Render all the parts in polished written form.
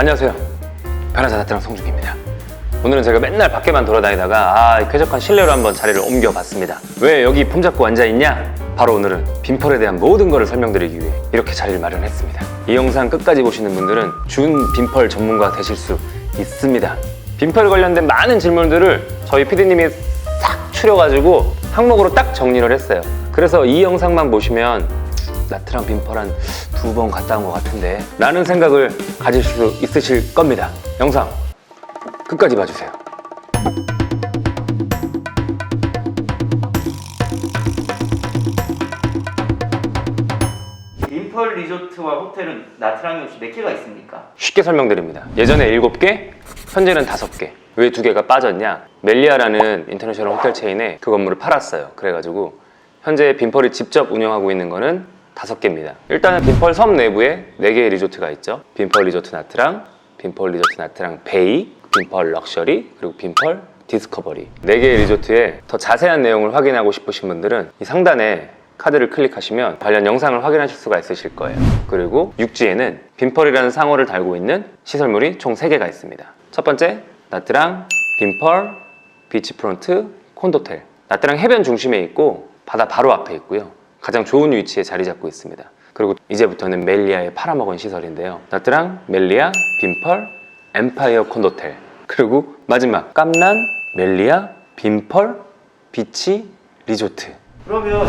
안녕하세요, 변호사 나트랑 송중기입니다. 오늘은 제가 맨날 밖에만 돌아다니다가 쾌적한 실내로 한번 자리를 옮겨봤습니다. 왜 여기 폼 잡고 앉아있냐? 바로 오늘은 빈펄에 대한 모든 것을 설명드리기 위해 이렇게 자리를 마련했습니다. 이 영상 끝까지 보시는 분들은 준 빈펄 전문가 되실 수 있습니다. 빈펄 관련된 많은 질문들을 저희 PD님이 싹 추려가지고 항목으로 딱 정리를 했어요. 그래서 이 영상만 보시면 나트랑 빈펄 한 2번 갔다 온 것 같은데 라는 생각을 가질 수 있으실 겁니다. 영상 끝까지 봐주세요. 빈펄 리조트와 호텔은 나트랑에 혹시 몇 개가 있습니까? 쉽게 설명드립니다. 예전에 7개, 현재는 5개. 왜 2개가 빠졌냐? 멜리아라는 인터내셔널 호텔 체인에 그 건물을 팔았어요. 그래가지고 현재 빈펄이 직접 운영하고 있는 거는 5개입니다. 일단은 빈펄 섬 내부에 4개의 리조트가 있죠. 빈펄 리조트 나트랑, 빈펄 리조트 나트랑 베이, 빈펄 럭셔리, 그리고 빈펄 디스커버리. 4개의 리조트에 더 자세한 내용을 확인하고 싶으신 분들은 이 상단에 카드를 클릭하시면 관련 영상을 확인하실 수가 있으실 거예요. 그리고 육지에는 빈펄이라는 상호를 달고 있는 시설물이 총 3개가 있습니다. 첫 번째, 나트랑 빈펄 비치프론트 콘도텔. 나트랑 해변 중심에 있고 바다 바로 앞에 있고요. 가장 좋은 위치에 자리 잡고 있습니다. 그리고 이제부터는 멜리아에 팔아먹은 시설인데요. 나트랑 멜리아 빈펄 엠파이어 콘도텔. 그리고 마지막 깜란 멜리아 빈펄 비치 리조트. 그러면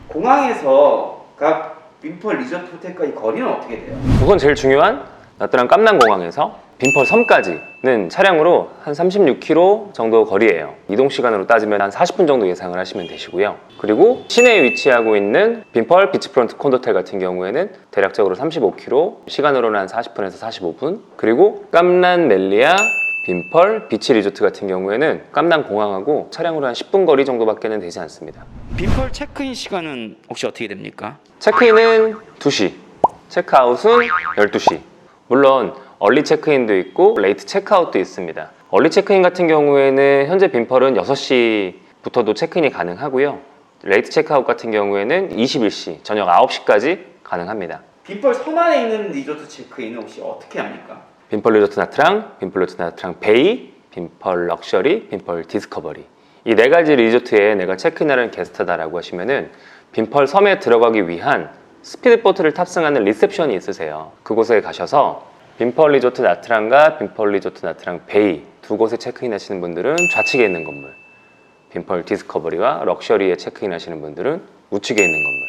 공항에서 각 빈펄 리조트 호텔까지 거리는 어떻게 돼요? 우선 제일 중요한 나트랑 깜란 공항에서 빈펄 섬까지는 차량으로 한 36km 정도 거리예요. 이동 시간으로 따지면 한 40분 정도 예상을 하시면 되시고요. 그리고 시내에 위치하고 있는 빈펄 비치프론트 콘도텔 같은 경우에는 대략적으로 35km, 시간으로는 한 40분에서 45분. 그리고 깜란 멜리아 빈펄 비치 리조트 같은 경우에는 깜란 공항하고 차량으로 한 10분 거리 정도밖에는 되지 않습니다. 빈펄 체크인 시간은 혹시 어떻게 됩니까? 체크인은 2시, 체크아웃은 12시. 물론 얼리 체크인도 있고 레이트 체크아웃도 있습니다. 얼리 체크인 같은 경우에는 현재 빈펄은 6시부터도 체크인이 가능하고요. 레이트 체크아웃 같은 경우에는 21시, 저녁 9시까지 가능합니다. 빈펄 섬 안에 있는 리조트 체크인은 혹시 어떻게 합니까? 빈펄 리조트 나트랑, 빈펄 리조트 나트랑 베이, 빈펄 럭셔리, 빈펄 디스커버리. 이 4가지 리조트에 내가 체크인하는 게스트다라고 하시면은 빈펄 섬에 들어가기 위한 스피드보트를 탑승하는 리셉션이 있으세요. 그곳에 가셔서 빈펄 리조트 나트랑과 빈펄 리조트 나트랑 베이 2곳에 체크인 하시는 분들은 좌측에 있는 건물, 빈펄 디스커버리와 럭셔리에 체크인 하시는 분들은 우측에 있는 건물,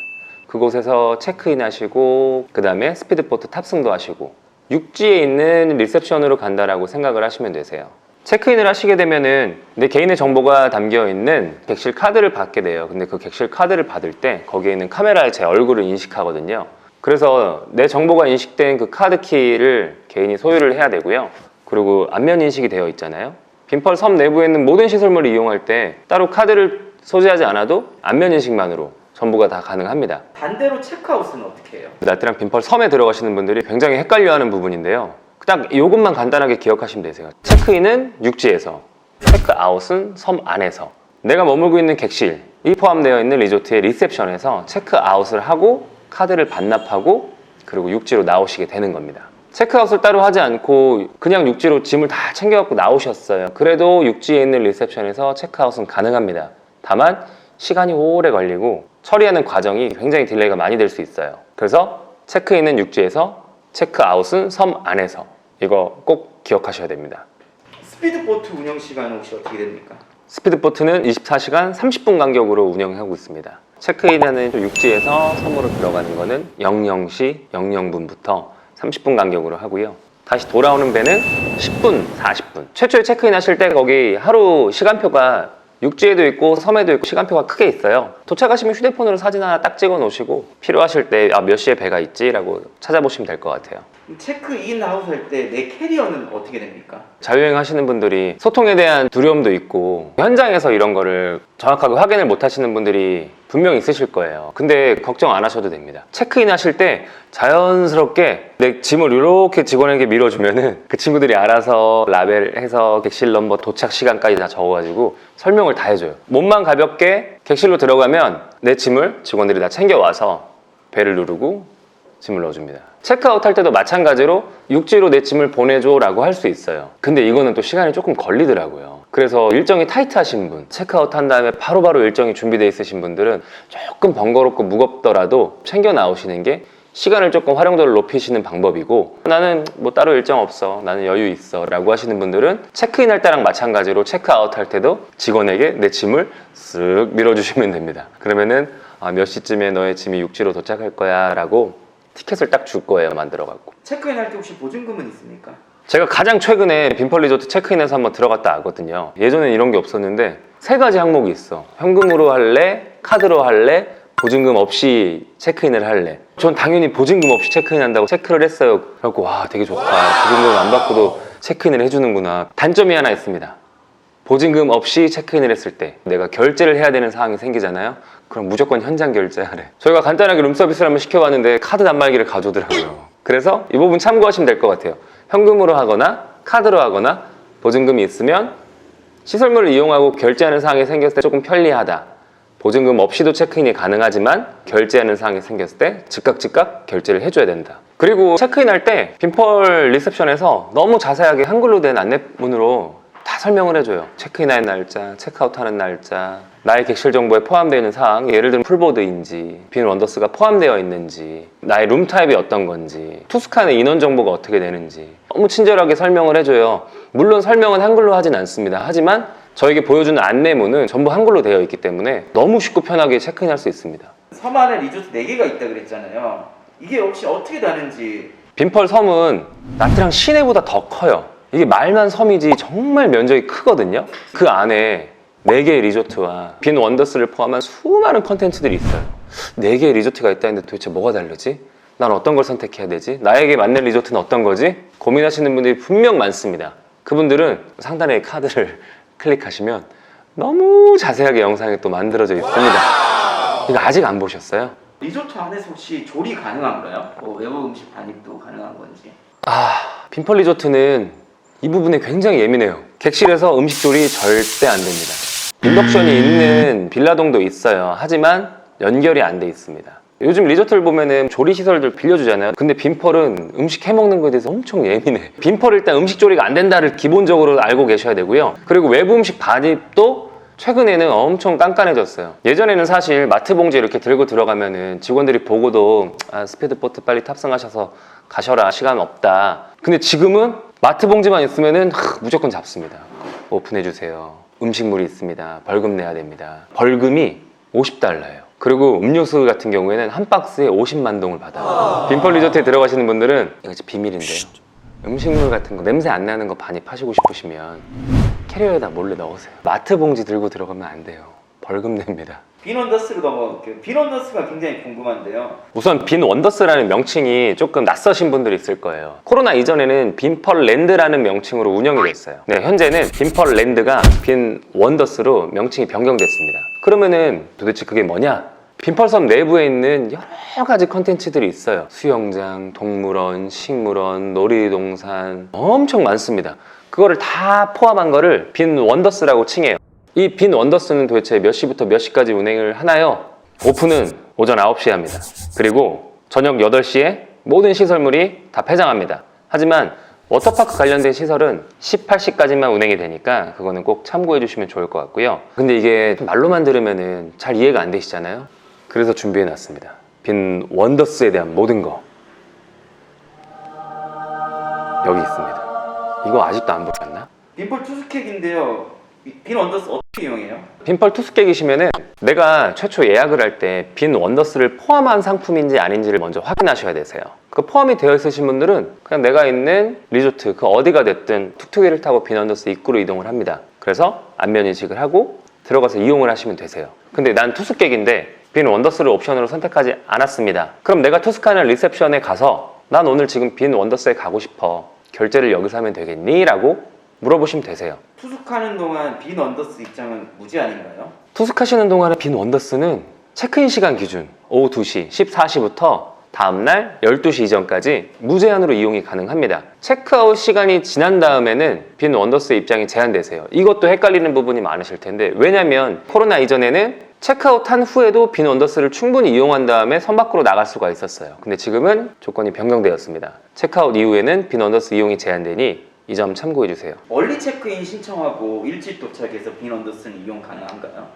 그곳에서 체크인 하시고 그 다음에 스피드보트 탑승도 하시고 육지에 있는 리셉션으로 간다라고 생각을 하시면 되세요. 체크인을 하시게 되면은 내 개인의 정보가 담겨 있는 객실 카드를 받게 돼요. 근데 그 객실 카드를 받을 때 거기에 있는 카메라에 제 얼굴을 인식하거든요. 그래서 내 정보가 인식된 그 카드 키를 개인이 소유를 해야 되고요. 그리고 안면 인식이 되어 있잖아요. 빈펄 섬 내부에 있는 모든 시설물을 이용할 때 따로 카드를 소지하지 않아도 안면 인식만으로 전부가 다 가능합니다. 반대로 체크아웃은 어떻게 해요? 나트랑 빈펄 섬에 들어가시는 분들이 굉장히 헷갈려하는 부분인데요. 딱 이것만 간단하게 기억하시면 되세요. 체크인은 육지에서, 체크아웃은 섬 안에서. 내가 머물고 있는 객실이 포함되어 있는 리조트의 리셉션에서 체크아웃을 하고 카드를 반납하고 그리고 육지로 나오시게 되는 겁니다. 체크아웃을 따로 하지 않고 그냥 육지로 짐을 다 챙겨갖고 나오셨어요. 그래도 육지에 있는 리셉션에서 체크아웃은 가능합니다. 다만 시간이 오래 걸리고 처리하는 과정이 굉장히 딜레이가 많이 될 수 있어요. 그래서 체크인은 육지에서, 체크아웃은 섬 안에서. 이거 꼭 기억하셔야 됩니다. 스피드보트 운영 시간은 혹시 어떻게 됩니까? 스피드보트는 24시간 30분 간격으로 운영하고 있습니다. 체크인하는 육지에서 섬으로 들어가는 거는 00시 00분부터 30분 간격으로 하고요. 다시 돌아오는 배는 10분, 40분. 최초에 체크인 하실 때 거기 하루 시간표가 육지에도 있고 섬에도 있고 시간표가 크게 있어요. 도착하시면 휴대폰으로 사진 하나 딱 찍어 놓으시고 필요하실 때 몇 시에 배가 있지? 라고 찾아보시면 될 것 같아요. 체크인 아웃 할 때 내 캐리어는 어떻게 됩니까? 자유여행 하시는 분들이 소통에 대한 두려움도 있고 현장에서 이런 거를 정확하게 확인을 못 하시는 분들이 분명히 있으실 거예요. 근데 걱정 안 하셔도 됩니다. 체크인 하실 때 자연스럽게 내 짐을 이렇게 직원에게 밀어주면은 그 친구들이 알아서 라벨해서 객실 넘버 도착 시간까지 다 적어가지고 설명을 다 해줘요. 몸만 가볍게 객실로 들어가면 내 짐을 직원들이 다 챙겨와서 배를 누르고 짐을 넣어줍니다. 체크아웃 할 때도 마찬가지로 육지로 내 짐을 보내줘 라고 할 수 있어요. 근데 이거는 또 시간이 조금 걸리더라고요. 그래서 일정이 타이트하신 분, 체크아웃 한 다음에 바로바로 일정이 준비되어 있으신 분들은 조금 번거롭고 무겁더라도 챙겨 나오시는 게 시간을 조금 활용도를 높이시는 방법이고, 나는 뭐 따로 일정 없어, 나는 여유 있어 라고 하시는 분들은 체크인 할 때랑 마찬가지로 체크아웃 할 때도 직원에게 내 짐을 쓱 밀어주시면 됩니다. 그러면은 몇 시쯤에 너의 짐이 육지로 도착할 거야 라고 티켓을 딱 줄 거예요, 만들어갖고. 체크인 할 때 혹시 보증금은 있습니까? 제가 가장 최근에 빈펄 리조트 체크인해서 한번 들어갔다 왔거든요. 예전엔 이런 게 없었는데 3가지 항목이 있어. 현금으로 할래, 카드로 할래, 보증금 없이 체크인을 할래. 전 당연히 보증금 없이 체크인한다고 체크를 했어요. 그래갖고 와, 되게 좋다. 보증금 안 받고도 체크인을 해주는구나. 단점이 하나 있습니다. 보증금 없이 체크인을 했을 때 내가 결제를 해야 되는 상황이 생기잖아요. 그럼 무조건 현장 결제하래. 저희가 간단하게 룸서비스를 한번 시켜봤는데 카드 단말기를 가져오더라고요. 그래서 이 부분 참고하시면 될 것 같아요. 현금으로 하거나 카드로 하거나 보증금이 있으면 시설물을 이용하고 결제하는 상황이 생겼을 때 조금 편리하다. 보증금 없이도 체크인이 가능하지만 결제하는 상황이 생겼을 때 즉각 결제를 해줘야 된다. 그리고 체크인할 때 빈펄 리셉션에서 너무 자세하게 한글로 된 안내문으로 다 설명을 해줘요. 체크인하는 날짜, 체크아웃하는 날짜, 나의 객실 정보에 포함되어 있는 사항, 예를 들면 풀보드인지, 빈 원더스가 포함되어 있는지, 나의 룸 타입이 어떤 건지, 투스칸의 인원 정보가 어떻게 되는지 너무 친절하게 설명을 해줘요. 물론 설명은 한글로 하진 않습니다. 하지만 저에게 보여주는 안내문은 전부 한글로 되어 있기 때문에 너무 쉽고 편하게 체크인할 수 있습니다. 섬 안에 리조트 4개가 있다 그랬잖아요. 이게 혹시 어떻게 다른지. 빈펄 섬은 나트랑 시내보다 더 커요. 이게 말만 섬이지 정말 면적이 크거든요. 그 안에 4개의 리조트와 빈 원더스를 포함한 수많은 컨텐츠들이 있어요. 4개의 리조트가 있다는데 도대체 뭐가 다르지? 난 어떤 걸 선택해야 되지? 나에게 맞는 리조트는 어떤 거지? 고민하시는 분들이 분명 많습니다. 그분들은 상단의 카드를 클릭하시면 너무 자세하게 영상이 또 만들어져 있습니다. 이거 아직 안 보셨어요? 리조트 안에서 혹시 조리 가능한가요? 뭐 외부 음식 반입도 가능한 건지. 빈펄 리조트는 이 부분에 굉장히 예민해요. 객실에서 음식 조리 절대 안 됩니다. 인덕션이 있는 빌라동도 있어요. 하지만 연결이 안 돼 있습니다. 요즘 리조트를 보면은 조리 시설들 빌려주잖아요. 근데 빈펄은 음식 해먹는 거에 대해서 엄청 예민해. 빈펄 일단 음식 조리가 안 된다를 기본적으로 알고 계셔야 되고요. 그리고 외부 음식 반입도 최근에는 엄청 깐깐해졌어요. 예전에는 사실 마트 봉지 이렇게 들고 들어가면은 직원들이 보고도 스피드보트 빨리 탑승하셔서 가셔라, 시간 없다. 근데 지금은 마트 봉지만 있으면은 무조건 잡습니다. 오픈해주세요. 음식물이 있습니다. 벌금 내야 됩니다. 벌금이 $50예요. 그리고 음료수 같은 경우에는 한 박스에 50만 동을 받아요. 빈펄 리조트에 들어가시는 분들은 이거 진짜 비밀인데요. 음식물 같은 거 냄새 안 나는 거 반입하시고 싶으시면 캐리어에다 몰래 넣으세요. 마트 봉지 들고 들어가면 안 돼요. 벌금 냅니다. 빈 원더스로 넘어갈게요. 빈 원더스가 굉장히 궁금한데요. 우선 빈 원더스라는 명칭이 조금 낯서신 분들이 있을 거예요. 코로나 이전에는 빈펄 랜드라는 명칭으로 운영이 됐어요. 네, 현재는 빈펄 랜드가 빈 원더스로 명칭이 변경됐습니다. 그러면은 도대체 그게 뭐냐? 빈펄섬 내부에 있는 여러 가지 컨텐츠들이 있어요. 수영장, 동물원, 식물원, 놀이동산 엄청 많습니다. 그거를 다 포함한 거를 빈 원더스라고 칭해요. 이 빈 원더스는 도대체 몇 시부터 몇 시까지 운행을 하나요? 오픈은 오전 9시에 합니다. 그리고 저녁 8시에 모든 시설물이 다 폐장합니다. 하지만 워터파크 관련된 시설은 18시까지만 운행이 되니까 그거는 꼭 참고해 주시면 좋을 것 같고요. 근데 이게 말로만 들으면은 잘 이해가 안 되시잖아요. 그래서 준비해 놨습니다. 빈 원더스에 대한 모든 거 여기 있습니다. 이거 아직도 안 보셨나? 빈펄 투스객인데요. 빈 원더스 어떻게 이용해요? 빈펄 투숙객이시면은 내가 최초 예약을 할 때 빈 원더스를 포함한 상품인지 아닌지를 먼저 확인하셔야 되세요. 그 포함이 되어 있으신 분들은 그냥 내가 있는 리조트 그 어디가 됐든 툭툭이를 타고 빈 원더스 입구로 이동을 합니다. 그래서 안면 인식을 하고 들어가서 이용을 하시면 되세요. 근데 난 투숙객인데 빈 원더스를 옵션으로 선택하지 않았습니다. 그럼 내가 투숙하는 리셉션에 가서 난 오늘 지금 빈 원더스에 가고 싶어. 결제를 여기서 하면 되겠니? 라고 물어보시면 되세요. 투숙하는 동안 빈 원더스 입장은 무제한인가요? 투숙하시는 동안에 빈 원더스는 체크인 시간 기준 오후 2시, 14시부터 다음날 12시 이전까지 무제한으로 이용이 가능합니다. 체크아웃 시간이 지난 다음에는 빈 원더스 입장이 제한되세요. 이것도 헷갈리는 부분이 많으실 텐데 왜냐면 코로나 이전에는 체크아웃 한 후에도 빈 원더스를 충분히 이용한 다음에 선 밖으로 나갈 수가 있었어요. 근데 지금은 조건이 변경되었습니다. 체크아웃 이후에는 빈 원더스 이용이 제한되니 이 점 참고해 주세요. 얼리 체크인 신청하고 일찍 도착해서 빈 원더스는 이용 가능한가요?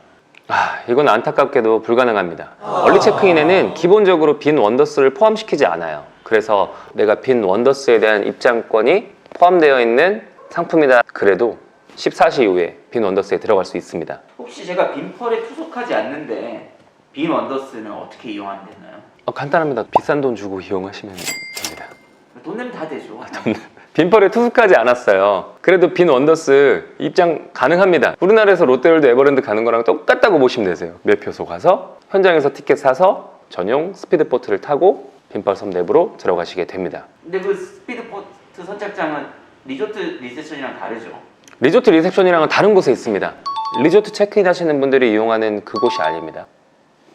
이건 안타깝게도 불가능합니다. 얼리 체크인에는 기본적으로 빈 원더스를 포함시키지 않아요. 그래서 내가 빈 원더스에 대한 입장권이 포함되어 있는 상품이다 그래도 14시 이후에 빈 원더스에 들어갈 수 있습니다. 혹시 제가 빈펄에 투숙하지 않는데 빈 원더스는 어떻게 이용하면 되나요? 간단합니다. 비싼 돈 주고 이용하시면 됩니다. 돈 내면 다 되죠. 빈펄에 투숙하지 않았어요. 그래도 빈 원더스 입장 가능합니다. 우리나라에서 롯데월드 에버랜드 가는 거랑 똑같다고 보시면 되세요. 매표소 가서 현장에서 티켓 사서 전용 스피드보트를 타고 빈펄 섬 내부로 들어가시게 됩니다. 근데 그 스피드보트 선착장은 리조트 리셉션이랑 다르죠? 리조트 리셉션이랑은 다른 곳에 있습니다. 리조트 체크인 하시는 분들이 이용하는 그곳이 아닙니다.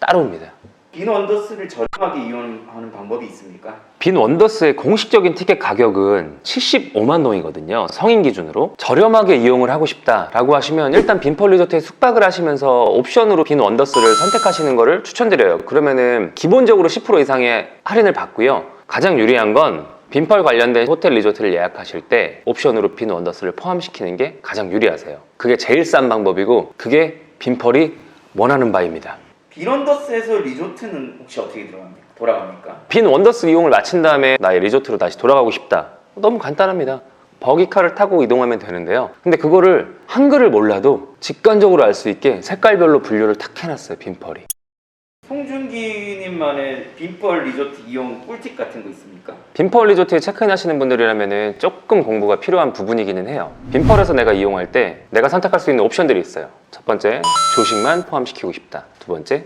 따로입니다. 빈 원더스를 저렴하게 이용하는 방법이 있습니까? 빈 원더스의 공식적인 티켓 가격은 75만 동이거든요. 성인 기준으로. 저렴하게 이용을 하고 싶다라고 하시면 일단 빈펄 리조트에 숙박을 하시면서 옵션으로 빈 원더스를 선택하시는 거를 추천드려요. 그러면은 기본적으로 10% 이상의 할인을 받고요. 가장 유리한 건 빈펄 관련된 호텔 리조트를 예약하실 때 옵션으로 빈 원더스를 포함시키는 게 가장 유리하세요. 그게 제일 싼 방법이고 그게 빈펄이 원하는 바입니다. 빈 원더스에서 리조트는 혹시 어떻게 돌아갑니까? 빈 원더스 이용을 마친 다음에 나의 리조트로 다시 돌아가고 싶다. 너무 간단합니다. 버기카를 타고 이동하면 되는데요. 근데 그거를 한글을 몰라도 직관적으로 알 수 있게 색깔별로 분류를 탁 해놨어요. 빈펄이. 송준기님만의 빈펄 리조트 이용 꿀팁 같은 거 있습니까? 빈펄 리조트에 체크인 하시는 분들이라면 조금 공부가 필요한 부분이기는 해요. 빈펄에서 내가 이용할 때 내가 선택할 수 있는 옵션들이 있어요. 첫 번째, 조식만 포함시키고 싶다. 두 번째,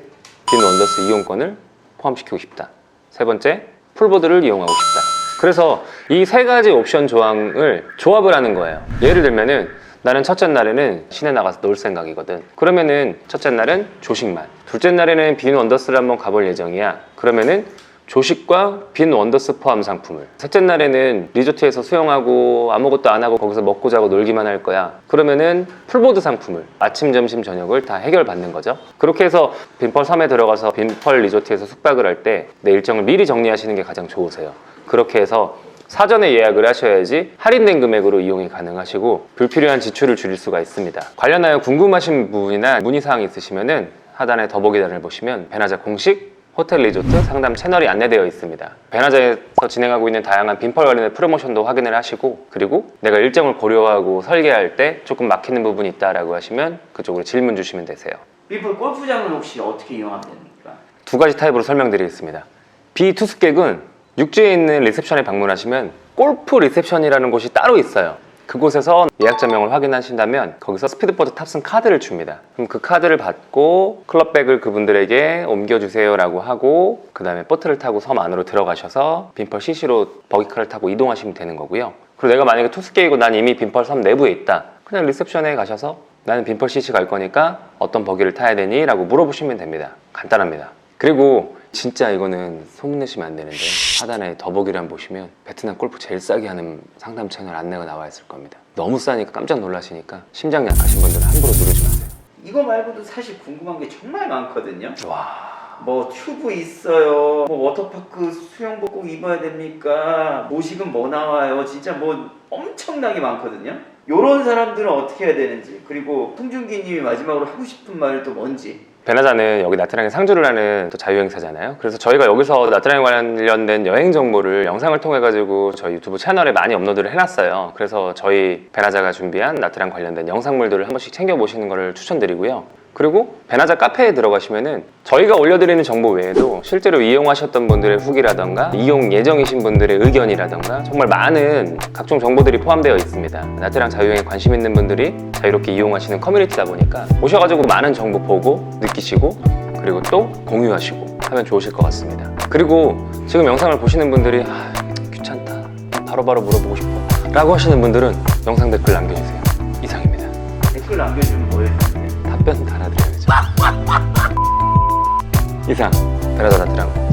빈 원더스 이용권을 포함시키고 싶다. 세 번째, 풀보드를 이용하고 싶다. 그래서 이 세 가지 옵션 조항을 조합을 하는 거예요. 예를 들면은 나는 첫째 날에는 시내 나가서 놀 생각이거든. 그러면은 첫째 날은 조식만, 둘째 날에는 빈 원더스를 한번 가볼 예정이야. 그러면은 조식과 빈 원더스 포함 상품을, 셋째 날에는 리조트에서 수영하고 아무것도 안 하고 거기서 먹고 자고 놀기만 할 거야. 그러면은 풀보드 상품을, 아침, 점심, 저녁을 다 해결받는 거죠. 그렇게 해서 빈펄 섬에 들어가서 빈펄 리조트에서 숙박을 할 때 내 일정을 미리 정리하시는 게 가장 좋으세요. 그렇게 해서 사전에 예약을 하셔야지 할인된 금액으로 이용이 가능하시고 불필요한 지출을 줄일 수가 있습니다. 관련하여 궁금하신 부분이나 문의사항 있으시면은 하단의 더보기란을 보시면 베나자 공식 호텔 리조트 상담 채널이 안내되어 있습니다. 베나자에서 진행하고 있는 다양한 빈펄 관련된 프로모션도 확인을 하시고, 그리고 내가 일정을 고려하고 설계할 때 조금 막히는 부분이 있다라고 하시면 그쪽으로 질문 주시면 되세요. 빈펄 골프장은 혹시 어떻게 이용하면 됩니까? 두 가지 타입으로 설명드리겠습니다. 비투숙객은 육지에 있는 리셉션에 방문하시면 골프 리셉션이라는 곳이 따로 있어요. 그곳에서 예약자명을 확인하신다면 거기서 스피드보트 탑승 카드를 줍니다. 그럼 그 카드를 받고 클럽백을 그분들에게 옮겨주세요 라고 하고, 그 다음에 보트를 타고 섬 안으로 들어가셔서 빈펄 CC로 버기카를 타고 이동하시면 되는 거고요. 그리고 내가 만약에 투숙객이고 난 이미 빈펄 섬 내부에 있다, 그냥 리셉션에 가셔서 나는 빈펄 CC 갈 거니까 어떤 버기를 타야 되니? 라고 물어보시면 됩니다. 간단합니다. 그리고 진짜 이거는 소문내시면 안 되는데 하단에 더보기란 보시면 베트남 골프 제일 싸게 하는 상담 채널 안내가 나와 있을 겁니다. 너무 싸니까 깜짝 놀라시니까 심장 약하신 분들은 함부로 누르지 마세요. 이거 말고도 사실 궁금한 게 정말 많거든요. 와, 뭐 튜브 있어요, 뭐 워터파크 수영복 꼭 입어야 됩니까, 모식은 뭐 나와요, 진짜 뭐 엄청나게 많거든요. 요런 사람들은 어떻게 해야 되는지, 그리고 송준기님이 마지막으로 하고 싶은 말은 또 뭔지. 베나자는 여기 나트랑에 상주를 하는 또 자유행사잖아요. 그래서 저희가 여기서 나트랑 관련된 여행 정보를 영상을 통해 가지고 저희 유튜브 채널에 많이 업로드를 해놨어요. 그래서 저희 베나자가 준비한 나트랑 관련된 영상물들을 한 번씩 챙겨보시는 것을 추천드리고요. 그리고 베나자 카페에 들어가시면은 저희가 올려드리는 정보 외에도 실제로 이용하셨던 분들의 후기라던가 이용 예정이신 분들의 의견이라던가 정말 많은 각종 정보들이 포함되어 있습니다. 나트랑 자유여행에 관심 있는 분들이 자유롭게 이용하시는 커뮤니티다 보니까 오셔가지고 많은 정보 보고 느끼시고 그리고 또 공유하시고 하면 좋으실 것 같습니다. 그리고 지금 영상을 보시는 분들이 귀찮다, 바로바로 물어보고 싶어 라고 하시는 분들은 영상 댓글 남겨주세요. 이상입니다. 댓글 남겨주면 뭐 해주세요? 답변 달아드려야죠. 이상 베나자 나트랑